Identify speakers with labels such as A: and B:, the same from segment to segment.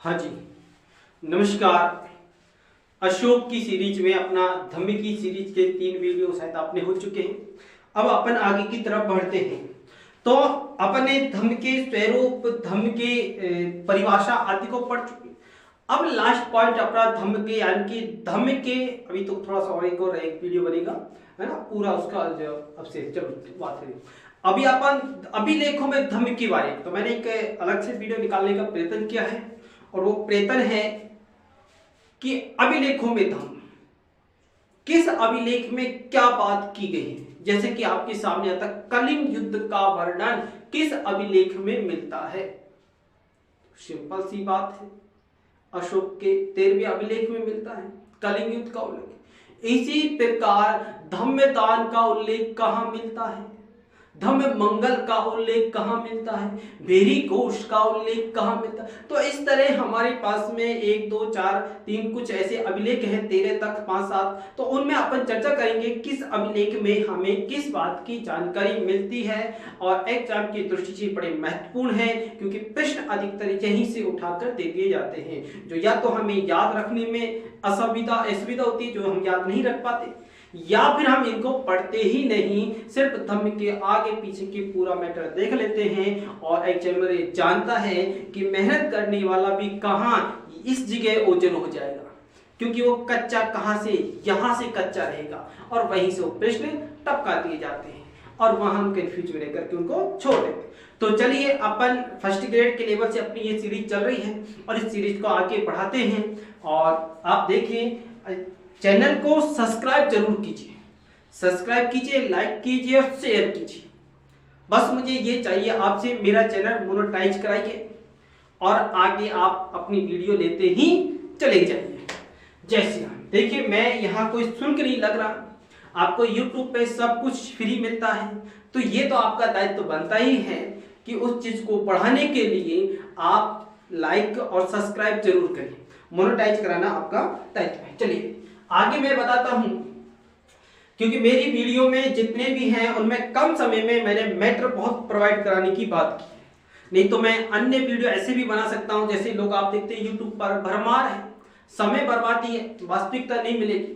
A: हाँ जी, नमस्कार। अशोक की सीरीज में अपना धम्म की सीरीज के 3 वीडियो शायद आपने हो चुके हैं। अब अपन आगे की तरफ बढ़ते हैं। तो अपने धम्म के स्वरूप, धम्म के परिभाषा आदि को पढ़ चुके हैं। अब लास्ट पॉइंट अपना धम्म के, यानी कि धम्म के, अभी तो थोड़ा सा और एक वीडियो बनेगा, है ना, पूरा उसका जो अब से चलो बात करें। अभी अपन अभिलेखों में धम्म के बारे में तो मैंने एक अलग से वीडियो निकालने का प्रयत्न किया है, और वो प्रयत्न है कि अभिलेखों में धम्म, किस अभिलेख में क्या बात की गई है। जैसे कि आपके सामने आता कलिंग युद्ध का वर्णन किस अभिलेख में मिलता है। सिंपल सी बात है, अशोक के 13वें अभिलेख में मिलता है कलिंग युद्ध का उल्लेख। इसी प्रकार धम्मदान का उल्लेख कहां मिलता है, धम्म मंगल का उल्लेख कहां मिलता है, भेरी घोष का उल्लेख कहां मिलता है। तो इस तरह हमारे पास में 1 2 4 3 कुछ ऐसे अभिलेख हैं, 13 तक 5 7। तो उनमें अपन चर्चा करेंगे किस अभिलेख में हमें किस बात की जानकारी मिलती है, और एग्जाम की दृष्टि से बड़े महत्वपूर्ण है, क्योंकि प्रश्न अधिकतर यहीं से उठाकर दे दिए जाते हैं, जो या तो हमें याद रखने में असुविधा होती है, जो हम याद नहीं रख पाते, या फिर हम इनको पढ़ते ही नहीं, सिर्फ धम्म के आगे पीछे की पूरा मैटर देख लेते हैं। और एग्जामिनर जानता है कि मेहनत करने वाला भी कहां इस जगह ओझल हो जाएगा, क्योंकि वो कच्चा कहां से, यहां से कच्चा रहेगा, और वहीं से वो प्रश्न टपका दिए जाते हैं, और वहां हम कंफ्यूज में रहकर के उनको छोड़ देते हैं। तो चलिए, अपन फर्स्ट ग्रेड के लेवल से अपनी ये सीरीज चल रही है, और इस सीरीज को आगे बढ़ाते हैं। और आप देखिए, चैनल को सब्सक्राइब जरूर कीजिए, सब्सक्राइब कीजिए, लाइक कीजिए और शेयर कीजिए। बस मुझे ये चाहिए आपसे, मेरा चैनल मोनेटाइज कराइए, और आगे आप अपनी वीडियो लेते ही चले जाइए। जय श्री राम। देखिए, मैं यहाँ कोई शुल्क नहीं लग रहा, आपको YouTube पे सब कुछ फ्री मिलता है, तो ये तो आपका दायित्व बनता ही है कि उस चीज को बढ़ाने के लिए आप लाइक और सब्सक्राइब जरूर करें। मोनेटाइज कराना आपका दायित्व है। चलिए आगे मैं बताता हूं, क्योंकि मेरी वीडियो में जितने भी हैं उनमें कम समय में मैंने मैटर बहुत प्रोवाइड कराने की बात की है। नहीं तो मैं अन्य वीडियो ऐसे भी बना सकता हूं, जैसे लोग आप देखते हैं यूट्यूब पर भरमार है, समय बर्बादी है, वास्तविकता नहीं मिलेगी।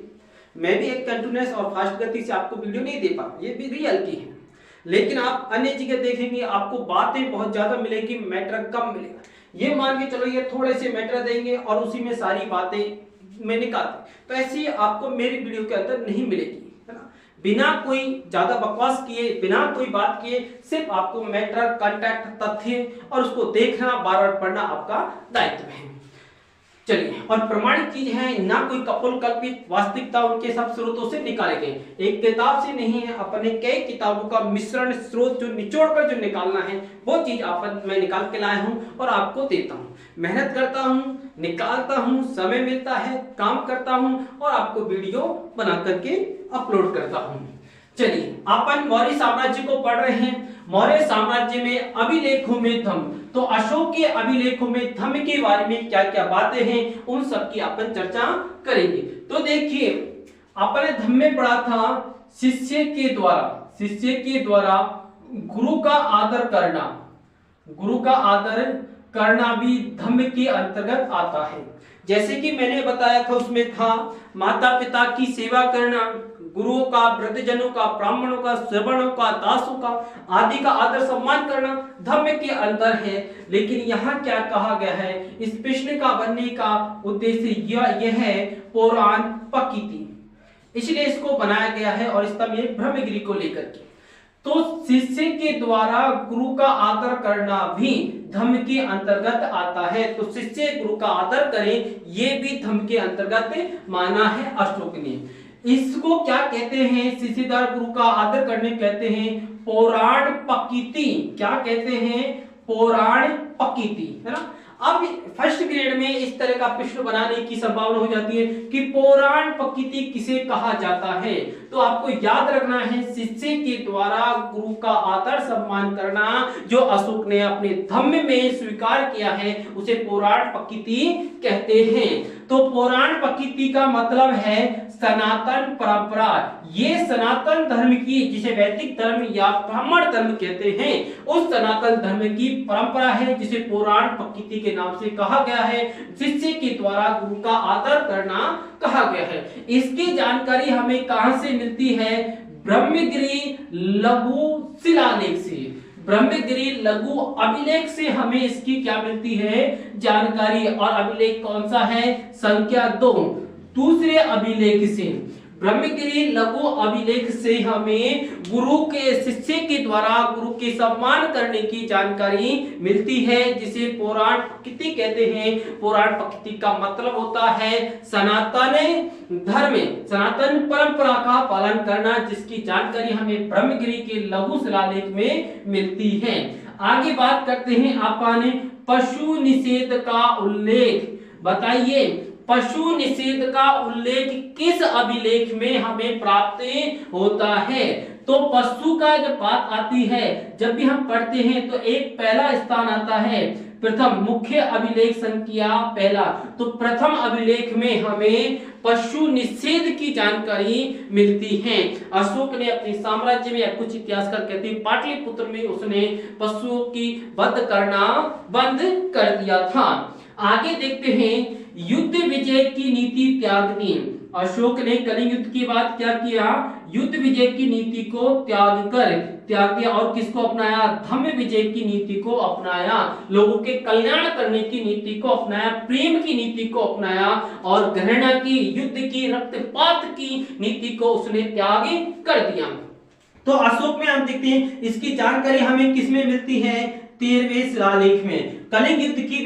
A: मैं भी एक कंटिन्यूअस और फास्ट गति से आपको वीडियो नहीं दे पा, ये भी रियलिटी है। लेकिन आप अन्य जगह देखेंगे, आपको बातें बहुत ज्यादा मिलेगी, मैटर कम मिलेगा। ये मान के चलो, ये थोड़े से मैटर देंगे और उसी में सारी बातें में निकालते, तो ऐसी आपको मेरी वीडियो के अंदर नहीं मिलेगी, है ना। बिना कोई ज्यादा बकवास किए, बिना कोई बात किए, सिर्फ आपको मैटर, कॉन्टेक्ट, तथ्य और उसको देखना, बार बार पढ़ना आपका दायित्व है। चलिए, और प्रमाणित चीज है, ना कोई कपोलकल्पित, वास्तविकता उनके सब स्रोतों से निकाले गए, एक किताब से नहीं है, अपने कई किताबों का मिश्रण, स्रोत जो निचोड़ कर जो निकालना है, वो चीज मैं निकाल के लाया हूं और आपको देता हूं। मेहनत करता हूं, निकालता हूं, समय मिलता है, काम करता हूं, और आपको वीडियो बना करके अपलोड करता हूं। चलिए, अपन मौर्य साम्राज्य को पढ़ रहे हैं। मौर्य साम्राज्य में अभिलेखों में धम्म, तो अशोक के अभिलेखों में धम्म के बारे में क्या क्या बातें हैं, उन सब की अपन चर्चा करेंगे। तो देखिए, आपने धम्म में पढ़ा था शिष्य के द्वारा गुरु का आदर करना, गुरु का आदर करना भी धम्म के अंतर्गत आता है। जैसे कि मैंने बताया था, उसमें था माता पिता की सेवा करना, गुरुओं का, वृद्धजनों का, ब्राह्मणों का, श्रवणों का, दासों का आदि का आदर सम्मान करना धम्म के अंदर है। लेकिन यहाँ क्या कहा गया है, इस प्रश्न का बनने का उद्देश्य यह है पौराण पकिति, इसलिए इसको बनाया गया है, और इसका में ब्रह्मगिरी को लेकर के। तो शिष्य के द्वारा गुरु का आदर करना भी धम्म के अंतर्गत आता है। तो शिष्य गुरु का आदर करें, ये भी धम्म के अंतर्गत माना है अशोक ने। इसको क्या कहते हैं, शिष्य द्वारा गुरु का आदर करने कहते हैं पौराण पकिति। क्या कहते हैं, पौराण पकिति, है ना। अब फर्स्ट ग्रेड में इस तरह का प्रश्न बनाने की संभावना हो जाती है कि पौराण पकिति किसे कहा जाता है। तो आपको याद रखना है, शिष्य के द्वारा गुरु का आदर सम्मान करना, जो अशोक ने अपने धम्म में स्वीकार किया है, उसे पौराण पकिति कहते हैं। तो पौराण पकिति का मतलब है सनातन परंपरा। ये सनातन धर्म की, जिसे वैदिक धर्म या ब्राह्मण धर्म कहते हैं, उस सनातन धर्म की परंपरा है जिसे पुराण प्रकृति के नाम से कहा गया है। शिष्य के द्वारा गुरु का आदर करना कहा गया है। इसकी जानकारी हमें कहां से मिलती है? ब्रह्मगिरी लघु शिलालेख से, ब्रह्मगिरी लघु अभिलेख से हमें इसकी क्या मिलती है? जानकारी। और अभिलेख कौन सा है? संख्या 2, दूसरे अभिलेख से, ब्रह्मगिरी लघु अभिलेख से हमें गुरु के, शिष्य के द्वारा गुरु के सम्मान करने की जानकारी मिलती है, जिसे पुराण प्रकृति कहते हैं। पुराण प्रकृति का मतलब होता है सनातन धर्म, सनातन परंपरा का पालन करना, जिसकी जानकारी हमें ब्रह्मगिरी के लघु शिलालेख में मिलती है। आगे बात करते हैं अपन पशु निषेध का उल्लेख। बताइए, पशु निषेध का उल्लेख किस अभिलेख में हमें प्राप्त होता है? तो पशु का जब बात आती है, जब भी हम पढ़ते हैं तो एक पहला स्थान आता है, प्रथम मुख्य अभिलेख संख्या पहला। तो प्रथम अभिलेख में हमें पशु निषेध की जानकारी मिलती है। अशोक ने अपने साम्राज्य में, कुछ इतिहासकार कहते हैं पाटलिपुत्र में, उसने पशुओं की वध करना बंद कर दिया था। आगे देखते हैं, युद्ध विजय की नीति त्याग दी। अशोक ने कलिंग युद्ध के बाद क्या किया? युद्ध विजय की नीति को त्याग दिया और किसको अपनाया? धम्म विजय की नीति को अपनाया, लोगों के कल्याण करने की नीति को अपनाया, प्रेम की नीति को अपनाया और घृणा की, युद्ध की, रक्तपात की नीति को उसने त्याग कर दिया। तो अशोक में हम देखते हैं इसकी जानकारी हमें किसमें मिलती है? 13वें शिलालेख में। कलिंग युद्ध की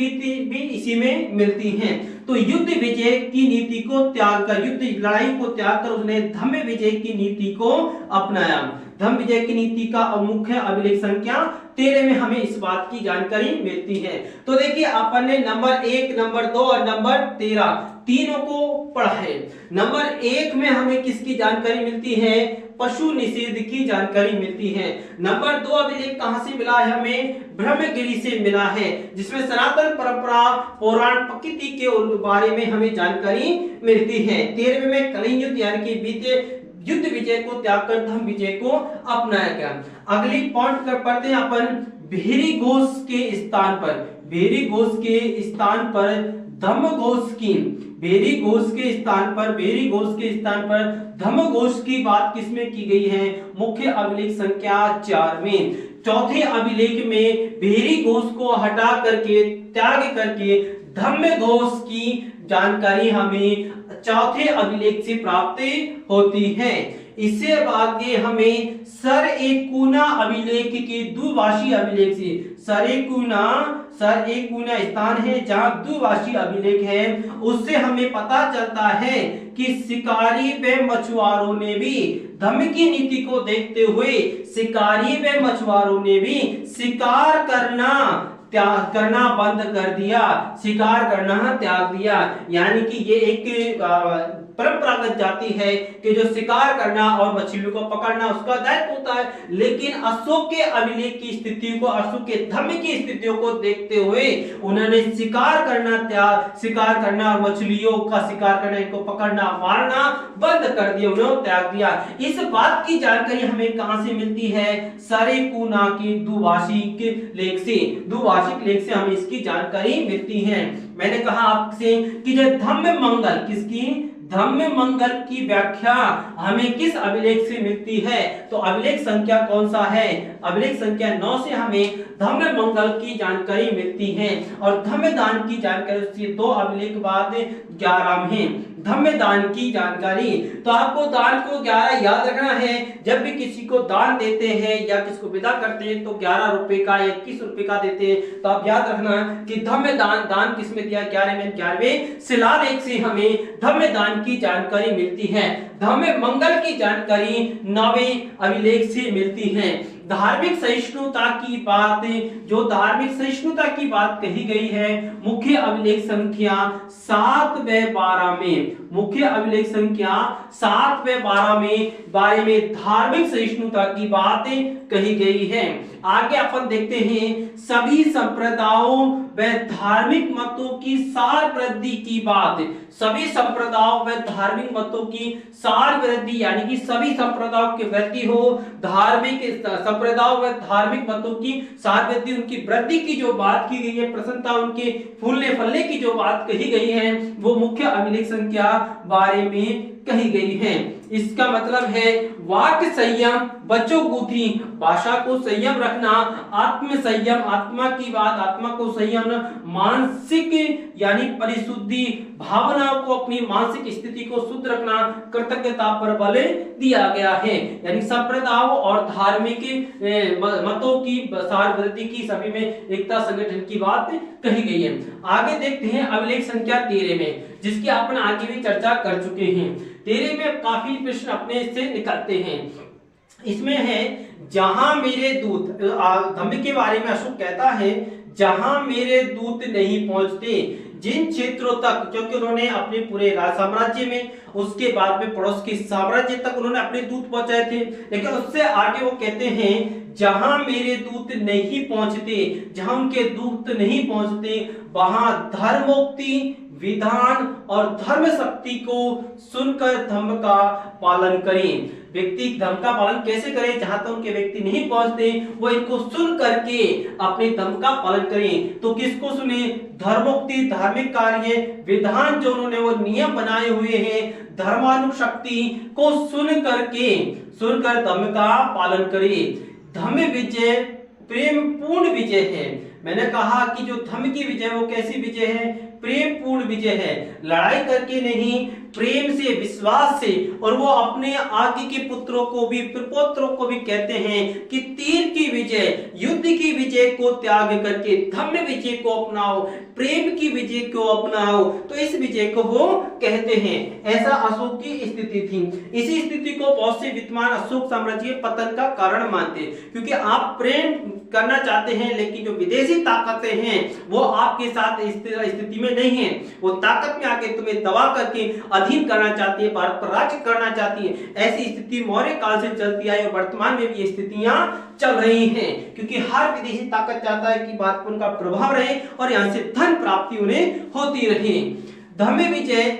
A: भी इसी में मिलती है। तो युद्ध विजय की नीति को त्याग कर, युद्ध लड़ाई को त्याग कर उसने धम्म विजय की नीति को अपनाया। धम्म विजय की नीति का मुख्य अभिलेख संख्या 13 में हमें इस बात की जानकारी मिलती है। तो देखिए, अपन ने नंबर 1, नंबर 2 और नंबर 13 तीनों को पढ़ा है। नंबर 1 में हमें किसकी जानकारी मिलती है? पशु निषेध की जानकारी मिलती है। नंबर 2 अभिलेख कहां से मिला है? हमें ब्रह्मगिरी से मिला है, जिसमें सनातन परंपरा, पुराण प्रकृति के बारे में हमें जानकारी मिलती है। 13वें में कलिंग युद्ध यानी कि बीते युद्ध विजय को त्याग कर धम्म विजय को अपनाया गया। अगली पॉइंट कर पढ़ते हैं अपन भेरी घोष के स्थान पर, भेरी घोष के स्थान पर धम्म घोष की, भेरी घोष के स्थान पर, भेरी घोष के स्थान पर धम्म घोष की बात किसमें की गई है? मुख्य अभिलेख संख्या 4 में। चौथे अभिलेख में भेरी घोष को हटा करके, त्याग करके धम्म घोष की जानकारी हमें चौथे अभिलेख से प्राप्त होती है। इससे आगे हमें सरेकुना अभिलेख के द्विभाषी अभिलेख से, सरेकुना स्थान है जहां द्विभाषी अभिलेख है, उससे हमें पता चलता है कि शिकारी व मछुआरों ने भी धम्म की नीति को देखते हुए, शिकारी व मछुआरों ने भी शिकार करना बंद कर दिया, शिकार करना त्याग दिया। यानी कि ये एक परंपरागत जाति है कि जो शिकार करना और मछलियों को पकड़ना उसका दायित्व होता है, लेकिन अशोक के अभिलेख की स्थिति को, अशोक के धम्म की स्थितियों को देखते हुए उन्होंने शिकार करना और मछलियों का शिकार करना, इनको पकड़ना मारना बंद कर दिया, उन्होंने त्याग दिया। इस बात की जानकारी हमें कहां से मिलती है? सरेकुना के द्विभाषिक लेख से, द्विभाषिक लेख से हमें इसकी जानकारी मिलती है। मैंने कहा आपसे कि जो धम्म मंगल, किसकी? धम्म मंगल की व्याख्या हमें किस अभिलेख से मिलती है? तो अभिलेख संख्या कौन सा है? अभिलेख संख्या 9 से हमें धम्म मंगल की जानकारी मिलती है। और धम्म दान की जानकारी 2 अभिलेख बाद 11 में धम्म दान की जानकारी। तो आपको दान को 11 याद रखना है। जब भी किसी को दान देते हैं या किसको विदा करते हैं तो 11 रुपए का या 21 रुपए का देते हैं। तो आप याद रखना कि धम्म दान किसमें दिया? 11 में। 11वें शिलालेख से हमें धम्म दान की जानकारी मिलती है। धम्म मंगल की जानकारी 9वें अभिलेख से मिलती है। धार्मिक सहिष्णुता की बात, जो धार्मिक सहिष्णुता की बात कही गई है, मुख्य अभिलेख संख्या 7 व 12 में, मुख्य अभिलेख संख्या 7 व 12 में बारे में धार्मिक सहिष्णुता की बात कही गई है। आगे अपन देखते हैं सभी संप्रदायों व धार्मिक मतों की सार वृद्धि की बात, सभी संप्रदायों व धार्मिक मतों की सार वृद्धि यानी कि सभी संप्रदायों की वृद्धि हो, धार्मिक संप्रदायों व धार्मिक मतों की सार वृद्धि, उनकी वृद्धि की जो बात की गई है, प्रसन्नता, उनके फूलने फलने की जो बात कही गई है, वो मुख्य अभिलेख संख्या 12 में कही गई है। इसका मतलब है वाक्य संयम, बच्चों बुद्धि, भाषा को संयम रखना, आत्म संयम, आत्मा की बात, आत्मा को संयम, मानसिक यानी परिशुद्धि, भावनाओं को, अपनी मानसिक स्थिति को शुद्ध रखना, कृतज्ञता पर बल दिया गया है। यानी संप्रदायों और धार्मिक मतों की सार वृद्धि की, सभी में एकता संगठन की बात कही गई है। आगे देखते हैं अभिलेख संख्या 13 में, जिसकी अपन आगे भी चर्चा कर चुके हैं। 13 में काफी प्रश्न अपने से निकलते हैं। इसमें है जहां मेरे दूत, धम्म के बारे में अशोक कहता है जहां मेरे दूत नहीं पहुंचते, जिन क्षेत्रों तक, क्योंकि उन्होंने अपने पूरे राज साम्राज्य में, उसके बाद में पड़ोस के साम्राज्य तक उन्होंने अपने दूत पहुंचाए थे, लेकिन उससे आगे वो कहते हैं जहां मेरे दूत नहीं पहुंचते, जहां उनके दूत नहीं पहुंचते, वहां धर्मोक्ति, विधान और धर्म शक्ति को सुनकर धर्म का पालन करें। व्यक्ति धर्म का पालन कैसे करें? जहां तक उनके व्यक्ति नहीं पहुंचते, वो इनको सुन करके अपने धर्म का पालन करें। तो किसको सुने? धर्मोक्ति, धार्मिक कार्य, विधान जो उन्होंने वो नियम बनाए हुए हैं, धर्मानुशक्ति को सुनकर धर्म का पालन करें। धम्म विजय प्रेम पूर्ण विजय है। मैंने कहा कि जो धम्म की विजय वो कैसी विजय है? प्रेम पूर्ण विजय है। लड़ाई करके नहीं, प्रेम से, विश्वास से। और वो अपने आगे के पुत्रों को भी, प्रपोत्रों को भी कहते हैं कि तीर की विजय, युद्ध की विजय को त्याग करके धम्म विजय को अपनाओ, प्रेम की विजय को अपनाओ। तो इस विजय को वो कहते हैं। ऐसा अशोक की स्थिति थी। इसी स्थिति को बहुत से विद्वान अशोक साम्राज्य के पतन का कारण मानते, क्योंकि आप प्रेम करना चाहते हैं, लेकिन जो विदेशी ताकतें हैं वो आपके साथ इस स्थिति में नहीं है। वो ताकत में आके तुम्हें दबा करके अधीन करना चाहती है, भारत पर राज्य करना चाहती है। ऐसी स्थिति मौर्य काल से चलती आई और वर्तमान में भी ये स्थितियां चल रही हैं, क्योंकि हर विदेशी ताकत चाहता है कि भारत पर उनका प्रभाव रहे और यहां से धन प्राप्ति उन्हें होती रहे। धम्म विजय,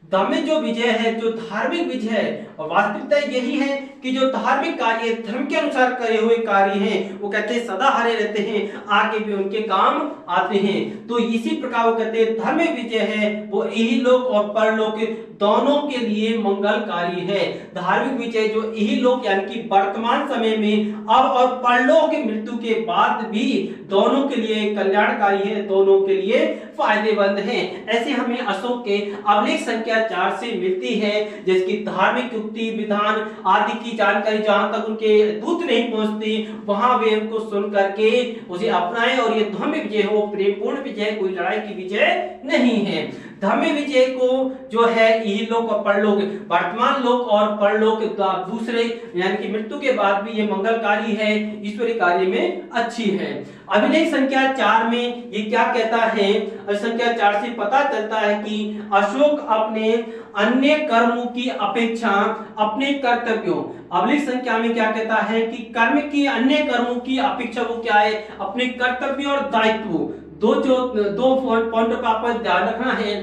A: धम्म जो विजय है, जो धार्मिक विजय है, और वास्तविकता यही है कि जो धार्मिक कार्य, धर्म के अनुसार करे हुए कार्य हैं, वो कहते हैं सदा हरे रहते हैं, आगे भी उनके काम आते हैं। तो इसी प्रकार वो कहते हैं धर्म विजय है वो इहलोक और परलोक दोनों के लिए मंगलकारी है। धार्मिक विजय जो इहलोक यानी कि वर्तमान समय में अब और परलोक की मृत्यु के बाद भी दोनों के लिए कल्याणकारी है, दोनों के लिए फायदेमंद है। ऐसे हमें अशोक के अभिलेख संख्या 4 से मिलती है, जिसकी धार्मिक युक्ति, विधान आदि की जानकारी, जहां तक उनके दूत नहीं पहुंचते वहां वे उनको सुन करके उसे अपनाएं। और ये धम्म विजय हो, प्रेमपूर्ण विजय, कोई लड़ाई की विजय नहीं है। धम्म विजय को जो है इहलोक और परलोक, वर्तमान लोक और परलोक दूसरे यानी कि मृत्यु के बाद भी ये मंगलकारी है, ईश्वरीय कार्य में अच्छी है। अभिलेख संख्या 4 में ये क्या कहता है? संख्या 4 से पता चलता है कि अशोक अपने अन्य कर्मों की अपेक्षा अपने कर्तव्यों, अभिलेख संख्या में क्या कहता है कि कर्म की, अन्य कर्मों की अपेक्षा वो क्या है? अपने कर्तव्य और दायित्व, दो पॉइंट का आपको ध्यान रखना है,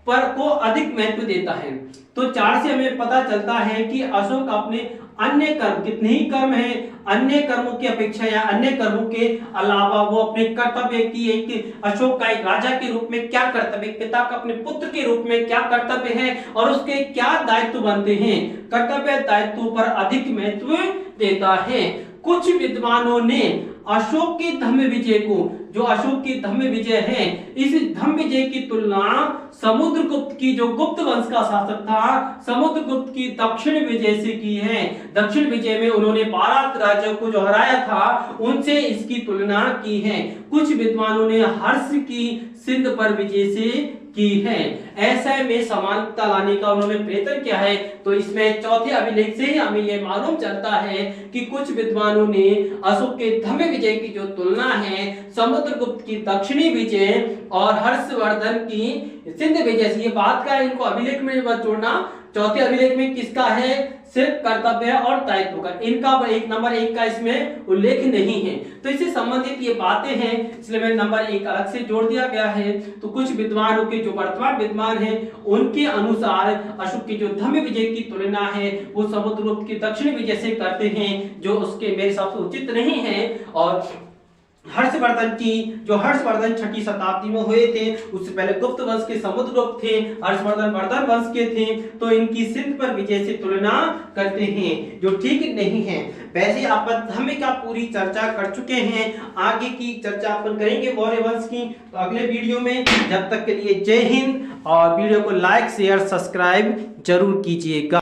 A: पर को अधिक महत्व देता है। तो 4 से हमें पता चलता है कि अशोक अपने अन्य कर्म, कितने ही कर्म हैं, अन्य कर्मों की अपेक्षा या अन्य कर्मों के अलावा वो अपने कर्तव्य की, एक अशोक का एक राजा के रूप में क्या कर्तव्य, पिता का अपने पुत्र के रूप में क्या कर्तव्य है और उसके क्या दायित्व बनते हैं, कर्तव्य दायित्व पर अधिक महत्व देता है। कुछ विद्वानों ने अशोक के धम्म विजय को, जो अशोक की धम्म विजय है, इस धम्म विजय की तुलना समुद्रगुप्त की, जो गुप्त वंश का शासक था, समुद्रगुप्त की दक्षिण विजय से की है। दक्षिण विजय में उन्होंने 12 राज्यों को जो हराया था, उनसे इसकी तुलना की है। कुछ विद्वानों ने हर्ष की सिंध पर विजय से की है। ऐसे में समानता लाने का उन्होंने प्रयत्न किया है। तो इसमें चौथे अभिलेख से हमें यह मालूम चलता है कि कुछ विद्वानों ने अशोक के धम्म विजय की जो तुलना है समुद्रगुप्त की दक्षिणी विजय और हर्षवर्धन की सिंध विजय से, ये बात का इनको अभिलेख में मत जोड़ना, चौथे अभिलेख में किसका है? सिर्फ कर्तव्य और दायित्व का, इनका नंबर 1 का इसमें उल्लेख नहीं है। तो इससे संबंधित ये बातें हैं, इसलिए मैंने नंबर 1 अलग से जोड़ दिया गया है। तो कुछ विद्वानों के जो वर्तमान विद्वान हैं उनके अनुसार अशोक की जो धम्म विजय की तुलना है वो समुद्रगुप्त की दक्षिण विजय से करते हैं, जो उसके मेरे हिसाब से उचित नहीं है। और हर्षवर्धन 6ठी शताब्दी में हुए थे, उससे पहले गुप्त वंश के समुद्रगुप्त थे, हर्षवर्धन वर्धन वंश के थे, तो इनकी सिंध पर विजय से तुलना करते हैं, जो ठीक नहीं है। वैसे अपन धम्म का पूरी चर्चा कर चुके हैं, आगे की चर्चा अपन करेंगे मौर्य वंश की तो अगले वीडियो में। जब तक के लिए जय हिंद, और वीडियो को लाइक शेयर सब्सक्राइब जरूर कीजिएगा।